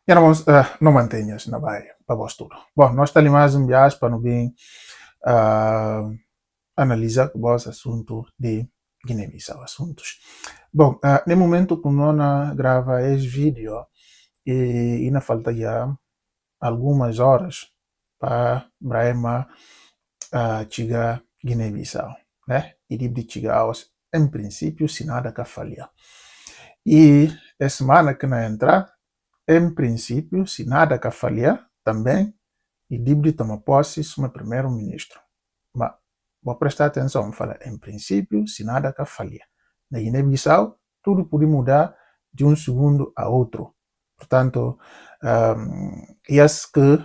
E não mantenhas na baia, para vós tudo. Bom, nós estamos mais um viagem para não vir analisar o vosso assunto de Guiné-Bissau, assuntos. Bom, no momento que nós grava esse vídeo, e ainda falta já algumas horas para Brahma chegar Guiné-Bissau, né? E de chegar, em princípio, se nada que falhar. E a semana que não entrar, em princípio, se nada que falhar, também, e de tomar posse como primeiro-ministro. Mas vou prestar atenção, falar em princípio, se nada que falhar. Na Guiné-Bissau, tudo pode mudar de um segundo a outro. Portanto, esse que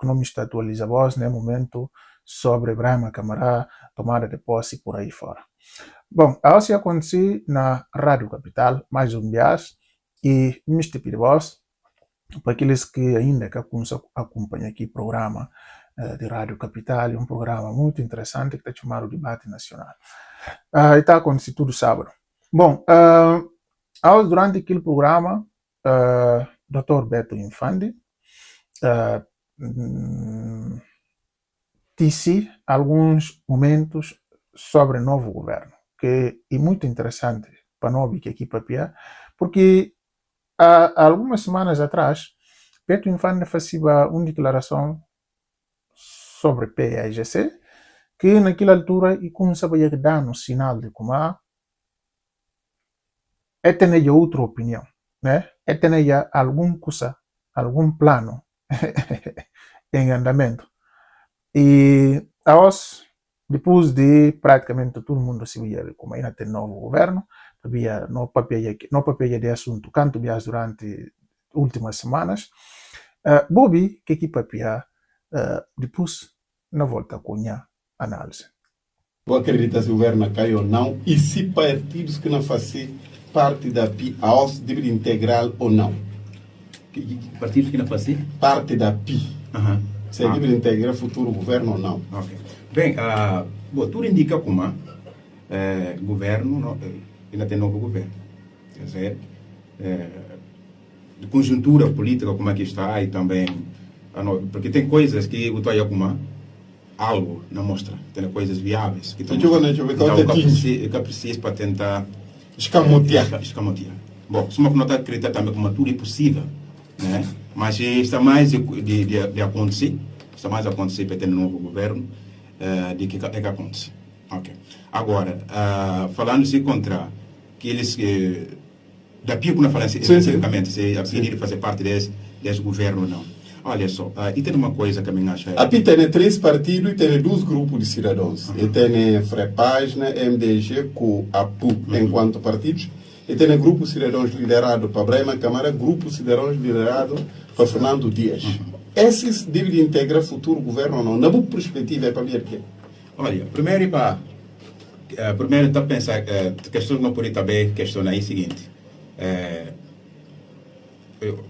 não me está atualizando no momento sobre Brahma Camará, tomada de posse por aí fora. Bom, a se aconteceu na Rádio Capital, mais um viagem, e me pedir voz, para aqueles que ainda acompanham aqui o programa de Rádio Capital, um programa muito interessante que está chamado Debate Nacional. E está acontecendo tudo sábado. Bom, durante aquele programa, Dr. Beto Infante disse alguns momentos sobre o novo governo, que é muito interessante para nós que aqui para porque há algumas semanas atrás, Beto Infante fazia uma declaração sobre PAGC, que naquela altura e começava a dar um sinal de como ter outra opinião, né? Ter algum coisa, algum plano em andamento. E depois de praticamente todo mundo se via como ainda tem novo governo, havia no papel de assunto canto vias durante últimas semanas, Bobby que papel depois na volta com a análise. Vou acreditar se o governo cai ou não e se partidos que não fazem parte da PI, a OS deve integrar ou não. Partidos que não fazem? Parte da PI. Se deve integrar futuro governo ou não. Okay. Bem, tudo indica como governo, ainda tem novo governo. Quer dizer, de conjuntura política como é que está e também, porque tem coisas que o Toya Kuma algo não mostra, tem coisas viáveis que que precisa para tentar escamotear. Bom, se uma não está acreditar também como tudo é possível, né? Mas está mais de acontecer, está mais a acontecer para ter um novo governo de que acontece. Ok. Agora, falando-se contra que eles da PIB não falam especificamente se a PIB fazer parte desse governo ou não. Olha só, e tem uma coisa que a minha acha... A PI tem 3 partidos e tem 2 grupos de cidadãos. E tem FREPAGNA, MDG, com a PU enquanto partidos. E tem grupo de cidadãos liderado para Brahma Camara, grupo de cidadãos liderado para Fernando Dias. Esses devem integrar futuro governo ou não? Na boa perspectiva é para ver o quê? Olha, primeiro está a pensar, a questão não pode também questionar aí o seguinte.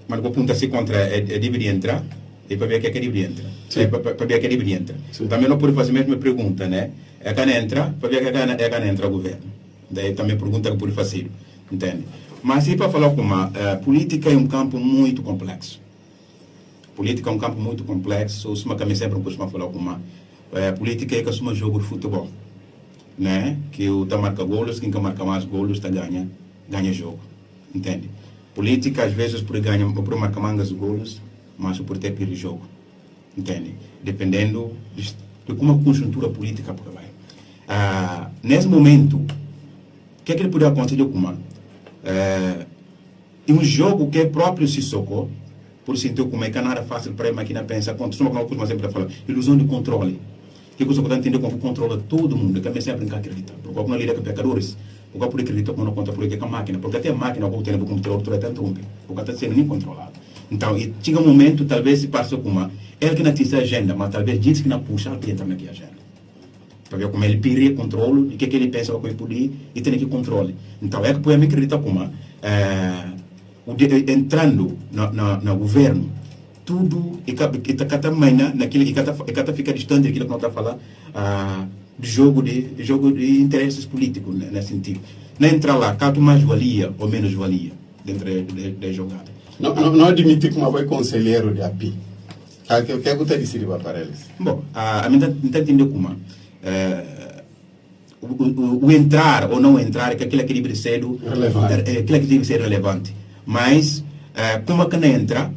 Mas vou perguntar se contra deveria entrar e para ver que é que deveria entrar. Para ver que deveria entrar. Também não pode fazer a mesma pergunta, né? É que entra, para ver que é que entra o governo. Daí também pergunta que pode fazer, entende? Mas e para falar como política é um campo muito complexo. Política é um campo muito complexo. O Suma também sempre costuma falar como política é que é um jogo de futebol, né? Que o tá marca golos, quem marca mais golos tá ganha jogo, entende? Política, às vezes, por marcar mangas de golos, mas por ter perdido jogo. Entende? Dependendo de como a conjuntura política por vai. Nesse momento, o que é que ele poderia acontecer com uma? Um jogo que é próprio Sissoko, por sentir como é que nada fácil para a máquina pensar, quando uma coisa sempre fala, ilusão de controle. Que você pode entender como controla todo mundo, que é sempre acredita. Porque alguma lida com pecadores, o que acredita como não controla que é a máquina, porque até a máquina que tem no computador é tanto ruim, porque está sendo nem controlado. Então, e chega um momento, talvez se passou com uma, ele que não tinha agenda, mas talvez diz que não puxa, ele entra naquela agenda. Para ver como ele perde controle, e o que ele pensa com ele poder, e tem que controle. Então, é que pode me acreditar como entrando no governo, tudo e cada manhã naquilo e cada fica distante daquilo que não está falando de jogo de interesses políticos, né, nesse sentido. Não entrar lá, cada mais valia ou menos valia dentro da jogada. Não admite que uma vai conselheiro de API. O que é que você decidiu para eles? Bom, a mim não entendo como o entrar ou não entrar é que aquilo que deve ser relevante. Mas como é que não entra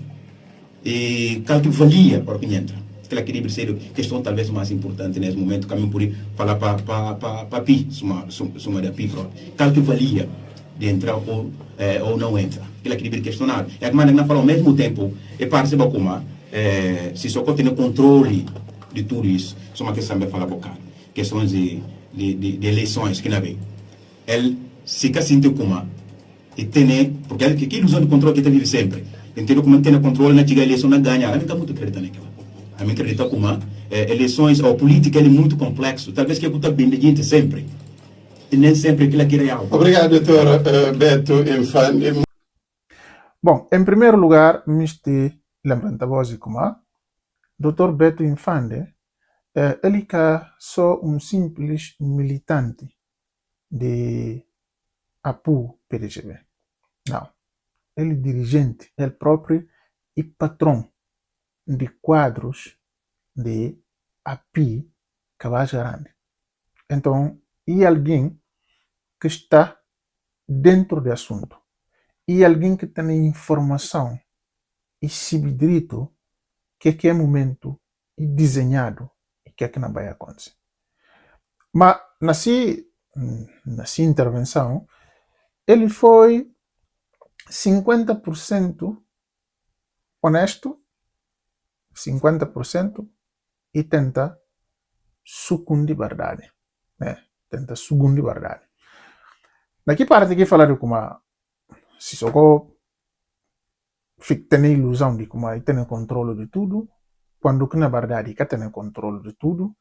e qual que valia para quem entra? Aquela que deve ser questão talvez mais importante nesse momento, que eu por falar para PI, suma da PI, qual que valia de entrar ou não entra? Aquela que deve questionar. É que não fala ao mesmo tempo, e parece como se só tem controle de tudo isso, só uma questão de falar boca, questões de eleições que não vem. Ele se sente como e tem, porque que ilusão de controle que ele vive sempre. Entendeu como tem controle na tiga eleição não ganha. A mim muito acredita naquilo. A mim acredita como eleições ou política é muito complexo. Talvez que eu estou bem de gente sempre. E nem sempre aquilo que é real. Obrigado, doutor Beto Infante. Bom, em primeiro lugar, me lembrando da voz como Dr. Beto Infante, ele é só simples militante de APU-PDGB. Não. Ele é dirigente, ele próprio e patrão de quadros de API Cabaz Grande. Então, e alguém que está dentro do assunto. E alguém que tem informação e sabe direito que é momento e desenhado e que não vai acontecer. Mas nessa intervenção, ele foi 50% honesto, 50% e tenta sucumbir verdade. Né? Tenta sucumbir verdade. Daqui parte que falar de como se só tem a ilusão de como tem controle de tudo, quando que na verdade que tem controle de tudo,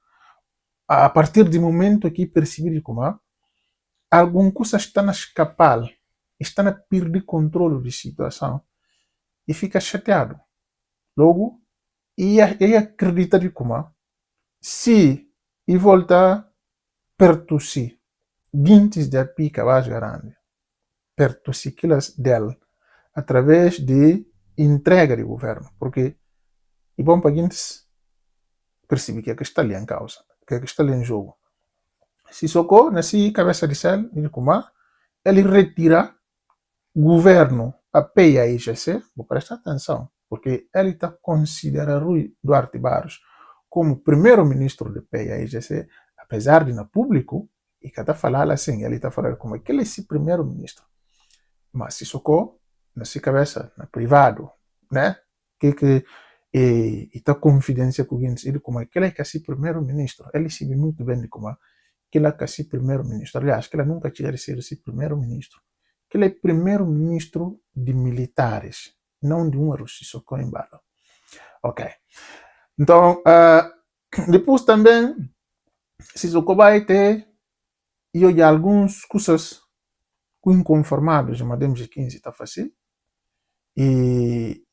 a partir do momento que perceber como alguma coisa está a escapar, está a perder controle da situação e fica chateado. Logo, e acredita de como se e volta perto de si, guintes de API Cabaz Grande, perto de si dela, através de entrega de governo, porque e bom para guintes perceber que está ali em causa, que está ali em jogo. Se socorro, nessa cabeça de céu, ele retira governo a PAIGC, vou prestar atenção, porque ele está considerando Rui Duarte Barros como primeiro-ministro de PAIGC, apesar de no público, e que está falando assim, ele está falando como que ele é esse primeiro-ministro. Mas se socorro, nessa cabeça, no privado, né, que está confidência com ele como que ele é esse primeiro-ministro, ele sabe muito bem de como que ele é esse primeiro-ministro. Aliás, que ele nunca tinha sido esse primeiro-ministro. Que ele é primeiro-ministro de militares, não de Sissoko Embalo. Ok. Então, depois também, Sissoko vai ter e algumas coisas inconformadas de Madame G15 está fazendo, e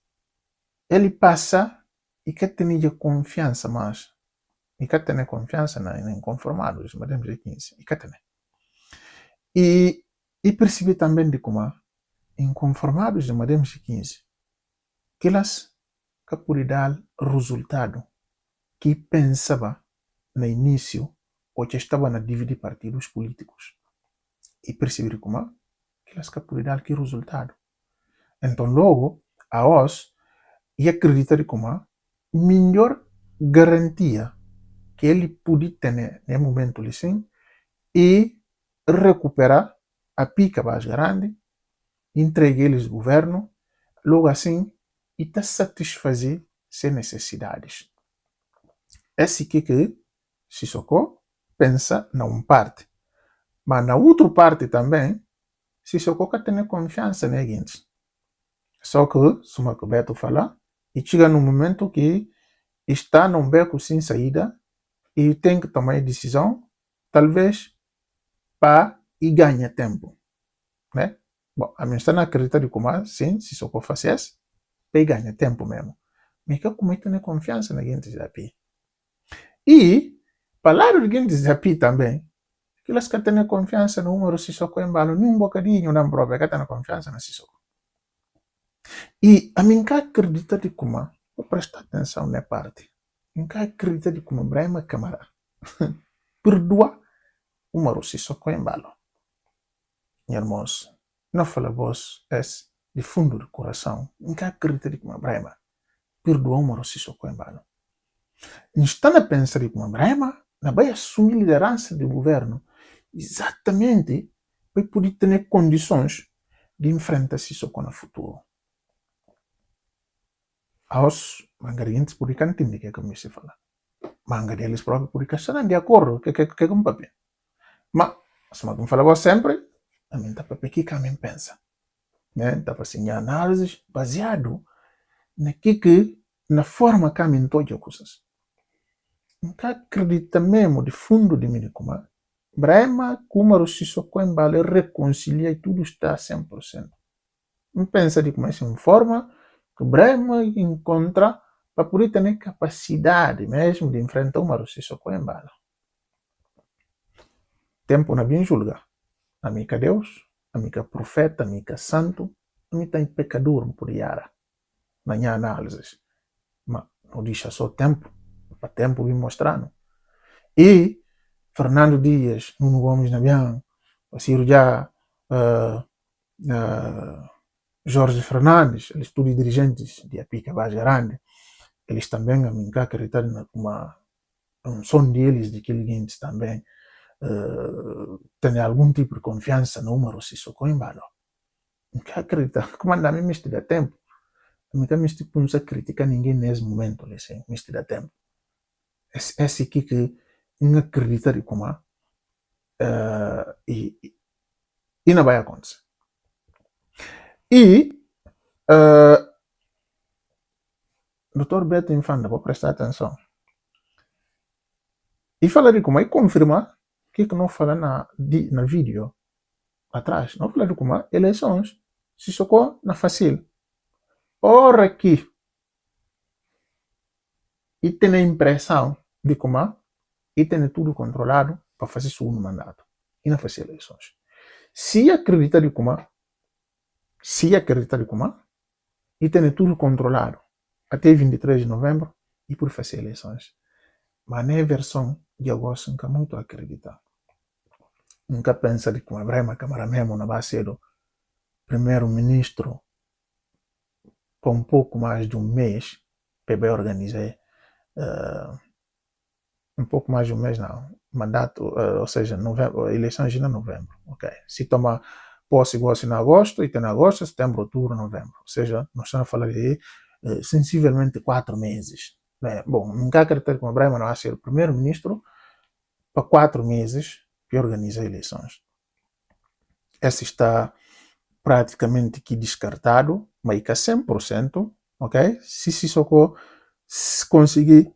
ele passa e quer ter confiança mais. E quer ter confiança na inconformados de Madame G15. E quer ter. E percebi também de como inconformados de Madame G15 que elas podem dar resultado que pensava no início ou que estava na dividir partidos políticos. E percebi como que elas podem dar que resultado. Então logo, a nós, e acreditar como melhor garantia que ele pode ter no momento assim e recuperar a pica mais grande, entregue eles o governo, logo assim, e está satisfazer suas necessidades. Esse que Sissoko pensa na uma parte. Mas na outra parte também, Sissoko tem confiança neles. Só que, como o Beto fala, e chega num momento que está num beco sem saída e tem que tomar decisão, talvez, para e ganhar tempo. Né? Bom, a minha está na acredita de como sim, se só fazer isso, para ganhar tempo mesmo. Mas que como tem confiança na gente de API. E, para de gente de API também, que elas que têm confiança no número Sissoko Embalo, nem um bocadinho, não prova, que têm confiança na Sissoko. E a mim cá acredita de como, vou prestar atenção na parte, mim cá acredita de como Brahma Câmara perdoa o Marusi só com embalo. Minha irmãos, não fala voz esse de fundo do coração, mim cá acredita de como Brahma perdoa o Marusi só com embalo. Está a pensar de como Brahma vai assumir liderança do governo exatamente para poder ter condições de enfrentar Sissoko no futuro. Aos mangarientes por entender que é como se fala. Manga deles próprios por estarem de acordo que com papel. Mas, se eu falava sempre, a mim está para que a mim pensa. Né? Está para fazer análises baseado na forma que a mim toca coisas. Nunca acredita mesmo de fundo de mim como Brahma, Kumaro Sissoko embale reconcilia e tudo está 100%. Não pensa de como é uma forma que Brahma encontra para poder ter capacidade mesmo de enfrentar o Maru Sissoko embale. Tempo não bem julga. Amiga Deus, amiga profeta, amiga santo, amiga pecador por yara. Na minha análise. Mas não deixa só tempo. Para tempo me mostrando. E Fernando Dias, Nuno Gomes Nabian, Ciro já, Jorge Fernandes, eles todos dirigentes de Apica Vaz Grande, eles também a mim acreditar numa som deles de que eles também têm algum tipo de confiança no Maru Sissoko embalo. Nunca acreditar, como anda a mim me dá tempo. Nunca me estou com criticar ninguém nesse momento, assim, me dá tempo. Esse aqui que não acredita de como e não vai acontecer. E Dr. Beto Infante, vou prestar atenção. E fala de como, e confirma que não fala na vídeo atrás. Não fala de como eleições se socou na fácil. Ora aqui e tem a impressão de como e tem tudo controlado para fazer segundo mandato. E não fazer eleições. Se acredita de como e tem tudo controlado até 23 de novembro e por fazer eleições. Mas na versão de agosto nunca muito acreditar. Nunca pensa de como Brahma Câmara mesmo não vai ser o primeiro-ministro com um pouco mais de um mês para organizar um pouco mais de um mês não, mandato, ou seja, eleições em novembro, ok? Se toma posse em agosto, e tem agosto, setembro, outubro, novembro, ou seja, nós estamos a falar de sensivelmente 4 meses. Bom, nunca acredito que o Brahma não vai ser o primeiro-ministro para 4 meses para organizar eleições. Esse está praticamente aqui descartado, mas fica 100%, ok? Se Sissoko conseguir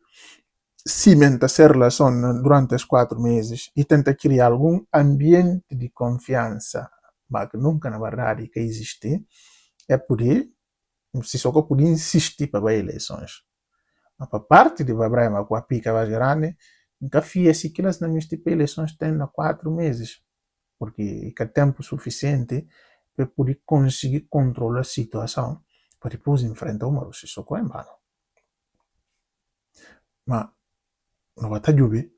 cimentar essa relação durante os 4 meses e tentar criar algum ambiente de confiança, mas que nunca na verdade que existe, é poder, Sissoko poder insistir para as eleições. Mas para parte de Brahma com a pica mais grande, nunca fia-se que elas não estão eleições têm 4 meses, porque é tempo suficiente para poder conseguir controlar a situação para depois enfrentar o Maru Sissoko embalo. Mas não vai estar jube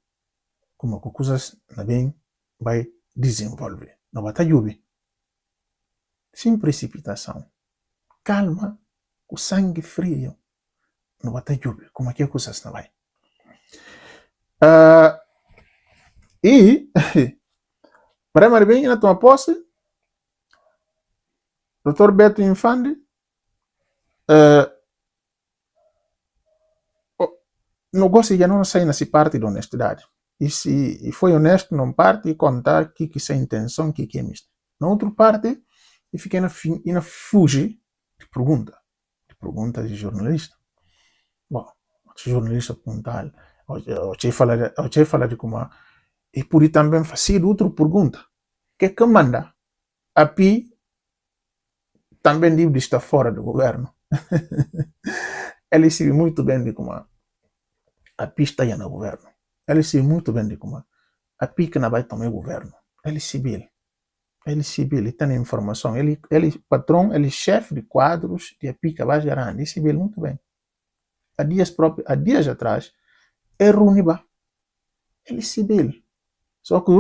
como as coisas bem vai desenvolver. Não vai estar jube. Sem precipitação. Calma, com sangue frio. Não vai estar jube. Como é que as coisas não vai. E para bem na tua posse, Dr. Beto Infante não gosta de não sair nessa parte de honestidade. E se foi honesto, não parte e contar o que é a intenção, o que é misto. Na outra parte, e fica na fugir de pergunta de jornalista. Bom, o jornalista perguntar, o che fala de como e por aí também fazer outra pergunta. Que manda? A PI também deve estar fora do governo. Ele sabe muito bem de como a PI está aí no governo. Ele sabe muito bem de como a PI que não vai tomar o governo. Ele sabe. Ele civil, ele tem informação, ele patrão, ele chefe de quadros de Apica Bajaran, ele civil muito bem. Há dias atrás, é Runiba, ele civil. Só que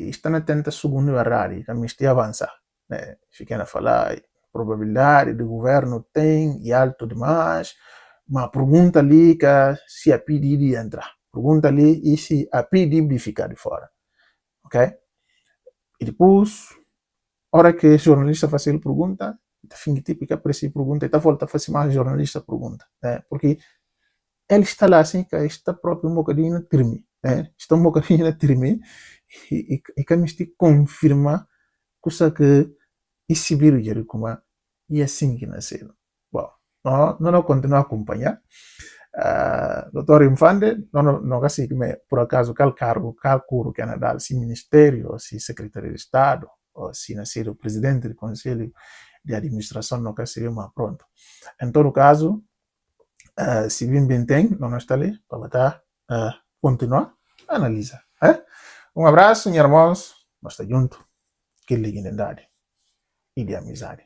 está na tenta segundo horário, também está a avançar. Né? Fiquei a falar, probabilidade do governo tem, e alto demais, mas pergunta ali que se a pedir de entrar. Pergunta ali e se a pedir de ficar de fora. Ok? E depois, hora que o jornalista faz a pergunta, fim típica para essa pergunta, e volta a fazer mais jornalista pergunta. Né? Porque ele está lá assim, que está próprio um bocadinho a tremer. Né? Está um bocadinho a tremer e que me confirma coisa que esse vírus de como e assim que nasceu. Bom, não continuo a acompanhar. Doutor Infante, não sei que por acaso qual cargo que é dado, se ministério, se secretário de Estado, ou se nascer o presidente do conselho de administração, não sei, mas pronto. Em todo caso, se bem tem, não está ali, para continuar a analisar. Um abraço, meus irmãos, nós estamos juntos, que legendade e de amizade.